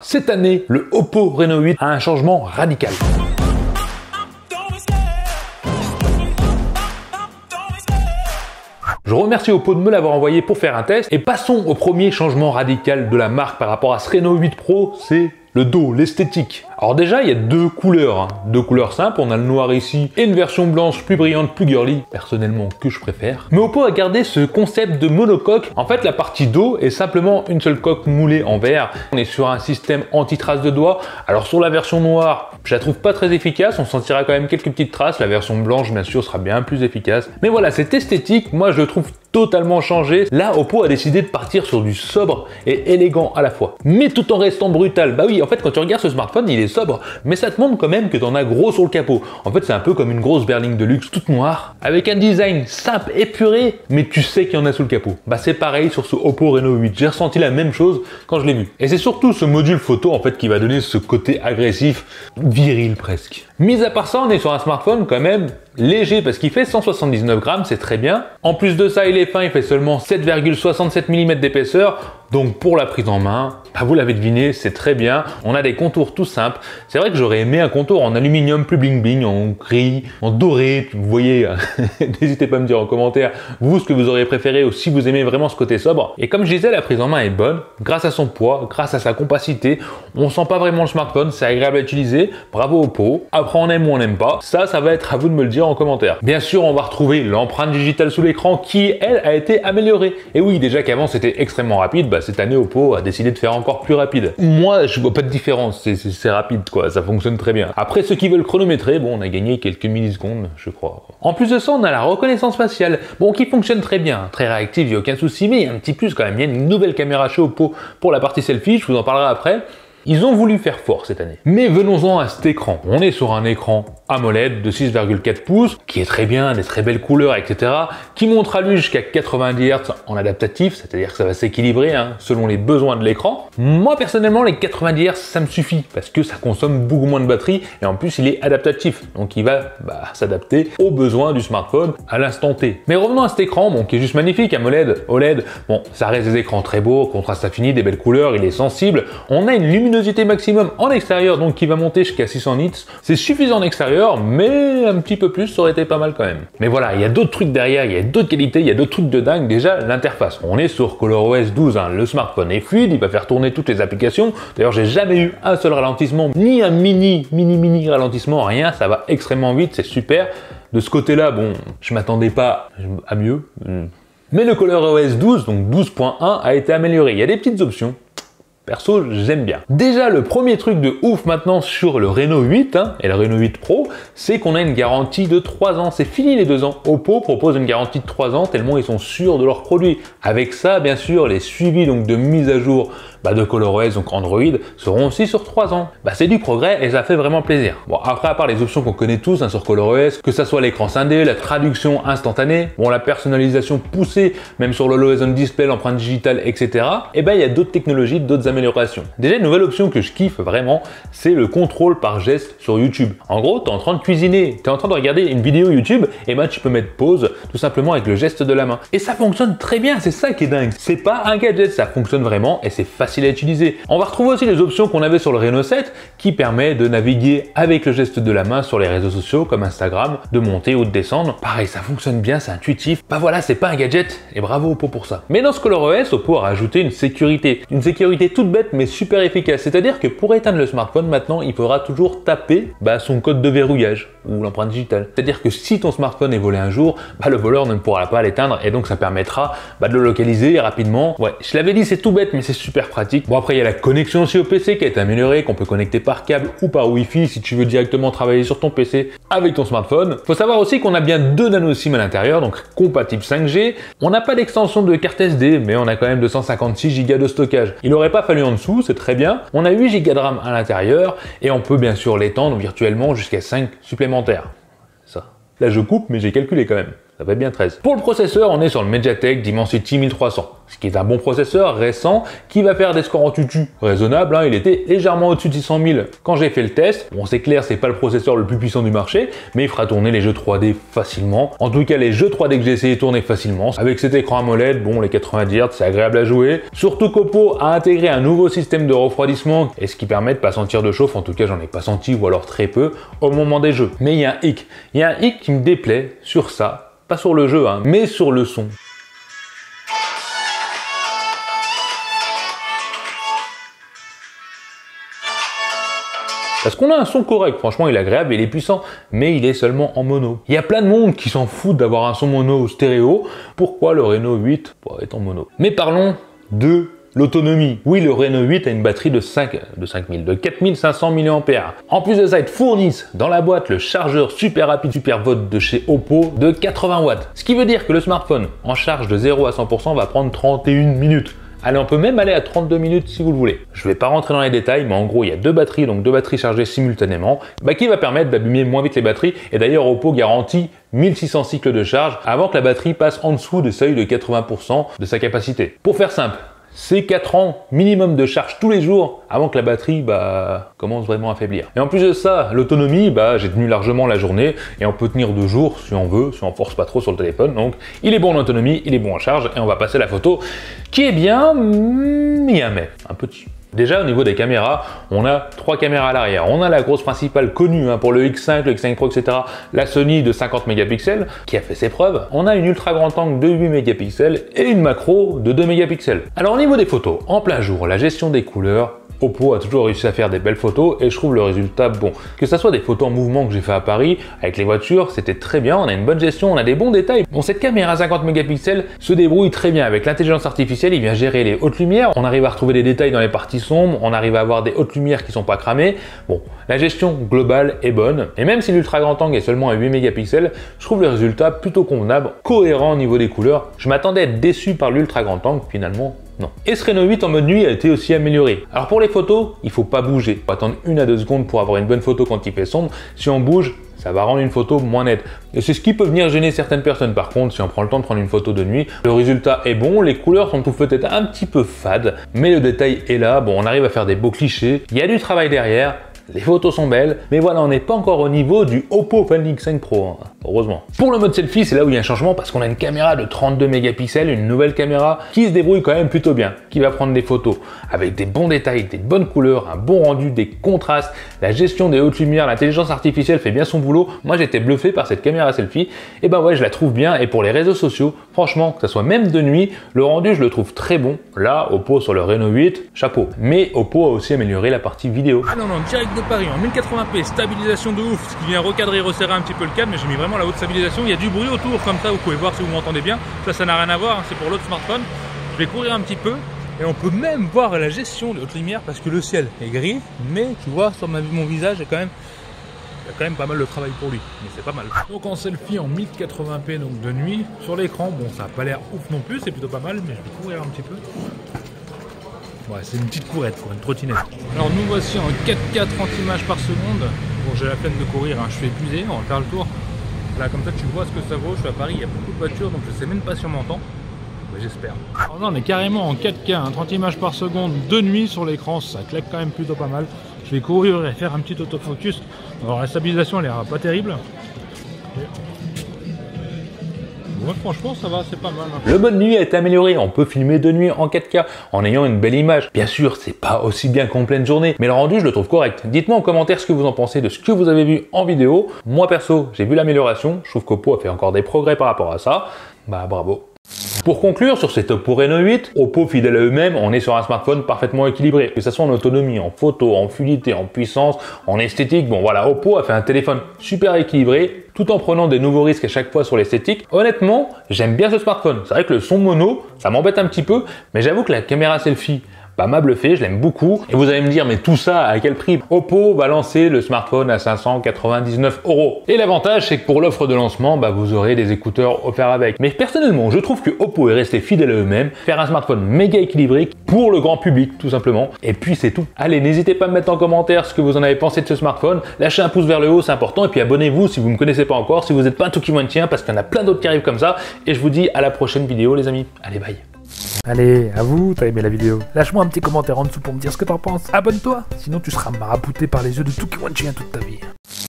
Cette année, le Oppo Reno 8 a un changement radical. Je remercie Oppo de me l'avoir envoyé pour faire un test et passons au premier changement radical de la marque par rapport à ce Reno 8 Pro, c'est le dos, l'esthétique. Alors déjà, il y a deux couleurs simples, on a le noir ici et une version blanche plus brillante, plus girly, personnellement que je préfère. Mais Oppo a gardé ce concept de monocoque. En fait, la partie dos est simplement une seule coque moulée en verre. On est sur un système anti-trace de doigts. Alors sur la version noire, je la trouve pas très efficace, on sentira quand même quelques petites traces. La version blanche, bien sûr, sera bien plus efficace. Mais voilà, cette esthétique, moi je le trouve totalement changé. Là, Oppo a décidé de partir sur du sobre et élégant à la fois. Mais tout en restant brutal. Bah oui, en fait, quand tu regardes ce smartphone, il est sobre, mais ça te montre quand même que tu en as gros sur le capot. En fait, c'est un peu comme une grosse berline de luxe toute noire, avec un design simple, épuré, mais tu sais qu'il y en a sous le capot. Bah c'est pareil sur ce Oppo Reno 8. J'ai ressenti la même chose quand je l'ai vu. Et c'est surtout ce module photo, en fait, qui va donner ce côté agressif, viril presque. Mis à part ça, on est sur un smartphone quand même léger parce qu'il fait 179 grammes, c'est très bien. En plus de ça, il est fin, il fait seulement 7,67 mm d'épaisseur. Donc pour la prise en main, bah vous l'avez deviné, c'est très bien. On a des contours tout simples. C'est vrai que j'aurais aimé un contour en aluminium plus bling bling, en gris, en doré. Vous voyez, n'hésitez pas à me dire en commentaire vous ce que vous auriez préféré ou si vous aimez vraiment ce côté sobre. Et comme je disais, la prise en main est bonne grâce à son poids, grâce à sa compacité. On sent pas vraiment le smartphone, c'est agréable à utiliser. Bravo Oppo. Après on aime ou on n'aime pas. Ça va être à vous de me le dire en commentaire. Bien sûr, on va retrouver l'empreinte digitale sous l'écran qui, elle, a été améliorée. Et oui, déjà qu'avant c'était extrêmement rapide, bah, cette année Oppo a décidé de faire encore plus rapide. Moi, je vois pas de différence, c'est rapide quoi, ça fonctionne très bien. Après, ceux qui veulent chronométrer, bon, on a gagné quelques millisecondes, je crois. En plus de ça, on a la reconnaissance faciale, bon, qui fonctionne très bien, très réactive, il n'y a aucun souci, mais il y a un petit plus quand même, il y a une nouvelle caméra chez Oppo pour la partie selfie, je vous en parlerai après. Ils ont voulu faire fort cette année. Mais venons-en à cet écran. On est sur un écran AMOLED de 6,4 pouces, qui est très bien, des très belles couleurs, etc., qui montre à lui jusqu'à 90 Hz en adaptatif, c'est-à-dire que ça va s'équilibrer selon les besoins de l'écran. Moi, personnellement, les 90 Hz, ça me suffit, parce que ça consomme beaucoup moins de batterie, et en plus, il est adaptatif, donc il va s'adapter aux besoins du smartphone à l'instant T. Mais revenons à cet écran, bon, qui est juste magnifique, AMOLED, OLED, bon, ça reste des écrans très beaux, contraste infini, des belles couleurs, il est sensible, on a une luminosité maximum en extérieur, donc qui va monter jusqu'à 600 nits. C'est suffisant en extérieur, mais un petit peu plus, ça aurait été pas mal quand même. Mais voilà, il y a d'autres trucs derrière, il y a d'autres qualités, il y a d'autres trucs de dingue. Déjà, l'interface. On est sur ColorOS 12, le smartphone est fluide, il va faire tourner toutes les applications. D'ailleurs, j'ai jamais eu un seul ralentissement, ni un mini ralentissement, rien, ça va extrêmement vite, c'est super. De ce côté-là, bon, je m'attendais pas à mieux. Mais le ColorOS 12, donc 12.1, a été amélioré. Il y a des petites options. Perso, j'aime bien. Déjà, le premier truc de ouf maintenant sur le Reno 8 et le Reno 8 Pro, c'est qu'on a une garantie de 3 ans. C'est fini les 2 ans. Oppo propose une garantie de 3 ans tellement ils sont sûrs de leurs produits. Avec ça, bien sûr, les suivis donc de mise à jour de ColorOS, donc Android, seront aussi sur 3 ans. C'est du progrès et ça fait vraiment plaisir. Bon, après, à part les options qu'on connaît tous sur ColorOS, que ça soit l'écran scindé, la traduction instantanée, bon, la personnalisation poussée, même sur le Always On Display, l'empreinte digitale, etc. Et il y a d'autres technologies, d'autres améliorations. Déjà, une nouvelle option que je kiffe vraiment, c'est le contrôle par geste sur YouTube. En gros, tu es en train de cuisiner, tu es en train de regarder une vidéo YouTube, et tu peux mettre pause tout simplement avec le geste de la main. Et ça fonctionne très bien, c'est ça qui est dingue. C'est pas un gadget, ça fonctionne vraiment et c'est facile à utiliser. On va retrouver aussi les options qu'on avait sur le Reno 7 qui permet de naviguer avec le geste de la main sur les réseaux sociaux comme Instagram, de monter ou de descendre. Pareil, ça fonctionne bien, c'est intuitif. Voilà, c'est pas un gadget et bravo Oppo pour ça. Mais dans ce ColorOS, Oppo a rajouté une sécurité toute bête mais super efficace. C'est-à-dire que pour éteindre le smartphone maintenant, il faudra toujours taper son code de verrouillage ou l'empreinte digitale. C'est-à-dire que si ton smartphone est volé un jour, le voleur ne pourra pas l'éteindre et donc ça permettra de le localiser rapidement. Ouais, je l'avais dit, c'est tout bête mais c'est super pratique. Bon, après il y a la connexion aussi au PC qui a été améliorée, qu'on peut connecter par câble ou par Wi-Fi si tu veux directement travailler sur ton PC avec ton smartphone. Faut savoir aussi qu'on a bien 2 nano SIM à l'intérieur, donc compatible 5G. On n'a pas d'extension de carte SD, mais on a quand même 256 Go de stockage. Il n'aurait pas fallu en dessous, c'est très bien. On a 8 Go de RAM à l'intérieur et on peut bien sûr l'étendre virtuellement jusqu'à 5 supplémentaires. Ça. Là je coupe, mais j'ai calculé quand même. Ça fait bien 13. Pour le processeur, on est sur le MediaTek Dimensity 1300, ce qui est un bon processeur récent qui va faire des scores en tutu raisonnables. Hein. Il était légèrement au-dessus de 600 000 quand j'ai fait le test. Bon, c'est clair, c'est pas le processeur le plus puissant du marché, mais il fera tourner les jeux 3D facilement. En tout cas, les jeux 3D que j'ai essayé tourner facilement. Avec cet écran AMOLED, bon, les 90 Hz, c'est agréable à jouer. Surtout qu'Oppo a intégré un nouveau système de refroidissement, et ce qui permet de pas sentir de chauffe. En tout cas, j'en ai pas senti, ou alors très peu, au moment des jeux. Mais il y a un hic. Il y a un hic qui me déplaît sur ça. Pas sur le jeu, hein, mais sur le son. Parce qu'on a un son correct, franchement il est agréable, il est puissant, mais il est seulement en mono. Il y a plein de monde qui s'en foutent d'avoir un son mono ou stéréo. Pourquoi le Reno 8 est en mono? Mais parlons de l'autonomie. Oui, le Reno 8 a une batterie de 4500 mAh. En plus de ça, ils te fournissent dans la boîte le chargeur super rapide Super Vote de chez Oppo de 80 watts. Ce qui veut dire que le smartphone en charge de 0 à 100% va prendre 31 minutes. Allez, on peut même aller à 32 minutes si vous le voulez. Je vais pas rentrer dans les détails, mais en gros, il y a deux batteries, donc deux batteries chargées simultanément, qui va permettre d'abîmer moins vite les batteries. Et d'ailleurs, Oppo garantit 1600 cycles de charge avant que la batterie passe en dessous du seuil de 80% de sa capacité. Pour faire simple, c'est 4 ans minimum de charge tous les jours avant que la batterie commence vraiment à faiblir. Et en plus de ça, l'autonomie, j'ai tenu largement la journée et on peut tenir 2 jours si on veut, si on force pas trop sur le téléphone. Donc il est bon en autonomie, il est bon en charge et on va passer à la photo qui est bien, mais il y a un mais, un petit. Déjà au niveau des caméras, on a 3 caméras à l'arrière. On a la grosse principale connue pour le X5, le X5 Pro, etc. La Sony de 50 mégapixels qui a fait ses preuves. On a une ultra grand angle de 8 mégapixels et une macro de 2 mégapixels. Alors au niveau des photos, en plein jour, la gestion des couleurs, Oppo a toujours réussi à faire des belles photos et je trouve le résultat bon. Que ça soit des photos en mouvement que j'ai fait à Paris avec les voitures, c'était très bien, on a une bonne gestion, on a des bons détails. Bon, cette caméra 50 mégapixels se débrouille très bien avec l'intelligence artificielle, il vient gérer les hautes lumières, on arrive à retrouver des détails dans les parties sombres, on arrive à avoir des hautes lumières qui sont pas cramées. Bon, la gestion globale est bonne et même si l'ultra grand angle est seulement à 8 mégapixels, je trouve le résultat plutôt convenable, cohérent au niveau des couleurs. Je m'attendais à être déçu par l'ultra grand angle, finalement non. Et ce Reno 8 en mode nuit a été aussi amélioré. Alors pour les photos, il faut pas bouger. Il faut attendre 1 à 2 secondes pour avoir une bonne photo quand il fait sombre. Si on bouge, ça va rendre une photo moins nette. Et c'est ce qui peut venir gêner certaines personnes. Par contre, si on prend le temps de prendre une photo de nuit, le résultat est bon. Les couleurs sont peut-être un petit peu fades, mais le détail est là. Bon, on arrive à faire des beaux clichés. Il y a du travail derrière. Les photos sont belles, mais voilà, on n'est pas encore au niveau du Oppo Find X5 Pro, heureusement. Pour le mode selfie, c'est là où il y a un changement parce qu'on a une caméra de 32 mégapixels, une nouvelle caméra qui se débrouille quand même plutôt bien, qui va prendre des photos avec des bons détails, des bonnes couleurs, un bon rendu, des contrastes, la gestion des hautes lumières, l'intelligence artificielle fait bien son boulot. Moi, j'étais bluffé par cette caméra selfie, et ouais, je la trouve bien. Et pour les réseaux sociaux, franchement, que ça soit même de nuit, le rendu, je le trouve très bon. Là, Oppo sur le Reno 8, chapeau. Mais Oppo a aussi amélioré la partie vidéo. Ah non, direct de Paris en 1080p, stabilisation de ouf, ce qui vient recadrer et resserrer un petit peu le cadre, mais j'ai mis vraiment la haute stabilisation. Il y a du bruit autour comme ça, vous pouvez voir si vous m'entendez bien. Ça n'a rien à voir, c'est pour l'autre smartphone. Je vais courir un petit peu et on peut même voir la gestion de haute lumière parce que le ciel est gris, mais tu vois sur mon visage, il y a quand même pas mal de travail pour lui, mais c'est pas mal. Donc en selfie en 1080p donc de nuit, sur l'écran, bon ça n'a pas l'air ouf non plus, c'est plutôt pas mal, mais je vais courir un petit peu. Ouais, c'est une petite courette, quoi, une trottinette. Alors nous voici en 4K 30 images par seconde. Bon, j'ai la peine de courir, je suis épuisé, on va faire le tour. Là, comme ça, tu vois ce que ça vaut. Je suis à Paris, il y a beaucoup de voitures, donc je sais même pas si on m'entend. Mais j'espère. Alors là, on est carrément en 4K, 30 images par seconde de nuit sur l'écran. Ça claque quand même plutôt pas mal. Je vais courir et faire un petit autofocus. Alors la stabilisation, elle est pas terrible. Ouais, franchement, ça va, c'est pas mal. Le mode nuit a été amélioré. On peut filmer de nuit en 4K en ayant une belle image. Bien sûr, c'est pas aussi bien qu'en pleine journée, mais le rendu, je le trouve correct. Dites-moi en commentaire ce que vous en pensez de ce que vous avez vu en vidéo. Moi, perso, j'ai vu l'amélioration. Je trouve qu'Oppo a fait encore des progrès par rapport à ça. Bravo. Pour conclure sur cet Oppo Reno 8, Oppo fidèle à eux-mêmes, on est sur un smartphone parfaitement équilibré, que ce soit en autonomie, en photo, en fluidité, en puissance, en esthétique. Bon voilà, Oppo a fait un téléphone super équilibré, tout en prenant des nouveaux risques à chaque fois sur l'esthétique. Honnêtement, j'aime bien ce smartphone. C'est vrai que le son mono, ça m'embête un petit peu, mais j'avoue que la caméra selfie, m'a bluffé, je l'aime beaucoup. Et vous allez me dire, mais tout ça, à quel prix? Oppo va lancer le smartphone à 599 €. Et l'avantage, c'est que pour l'offre de lancement, vous aurez des écouteurs offerts avec. Mais personnellement, je trouve que Oppo est resté fidèle à eux-mêmes, faire un smartphone méga équilibré pour le grand public, tout simplement. Et puis c'est tout. Allez, n'hésitez pas à me mettre en commentaire ce que vous en avez pensé de ce smartphone. Lâchez un pouce vers le haut, c'est important. Et puis abonnez-vous si vous ne me connaissez pas encore, si vous n'êtes pas un Tokiwantien, parce qu'il y en a plein d'autres qui arrivent comme ça. Et je vous dis à la prochaine vidéo, les amis. Allez, bye. Allez, à vous, t'as aimé la vidéo. Lâche-moi un petit commentaire en dessous pour me dire ce que t'en penses. Abonne-toi, sinon tu seras marabouté par les yeux de Tokiwantien toute ta vie.